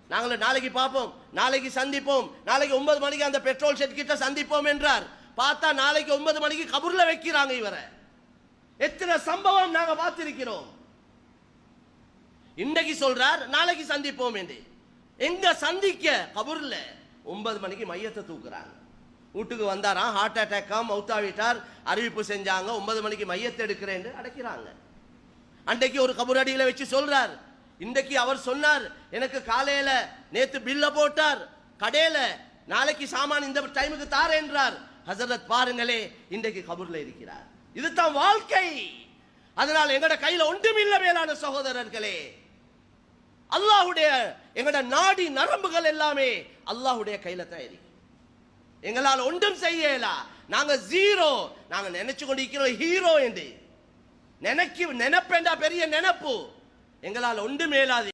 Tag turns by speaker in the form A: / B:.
A: நாங்கள் நாளைக்கு பார்ப்போம், நாளைக்கு சந்திப்போம், நாளைக்கு 9 மணிக்கு அந்த பெட்ரோல் ஷெட் கிட்ட சந்திப்போம் என்றார். பார்த்தா நாளைக்கு 9 மணிக்கு கபூர்ல வைக்கிறாங்க இவரை. எத்தனை சம்பவம் நாங்க பார்த்திருக்கிறோம். இன்றைக்கு சொல்றார் நாளைக்கு சந்திப்போம் என்று. எங்க சந்திக்க? கபூர்ல 9 மணிக்கு மையத்தை தூக்குறாங்க. வீட்டுக்கு வந்தாராம், ஹார்ட் அட்டாக்கா மௌத்தாவிட்டார், அறிவிப்பு செஞ்சாங்க. 9 மணிக்கு மையத்தை எடுக்கிறேன் அடைக்கிறாங்க. அன்றைக்கு ஒரு கபூர் அடியில வச்சு சொல்றார், இன்றைக்கு அவர் சொன்னார் எனக்கு காலையில நேத்து பில்ல போட்டார் கடையில, நாளைக்கு சாமான் இந்த டைமுக்கு தார என்றார். ஹசரத் பாருங்களே, இன்றைக்கு கபூர்ல இருக்கிறார். இதுதான் வாழ்க்கை. அதனால் எங்கட கையில ஒன்றுமில்ல மேலான சகோதரர்களே. அல்லாஹ்வுடைய எங்கட நாடி நரம்புகள் எல்லாமே அல்லாஹ்வுடைய கையில தான் இருக்கு. எங்களால் ஒன்றும் செய்யலா. நாங்க ஜீரோ. நாங்க நினைச்சு கொண்டிருக்கிறோம் ஹீரோ என்று. நினைப்பேண்டா பெரிய நினைப்பு. எங்களால் ஒன்றும் மேலாது.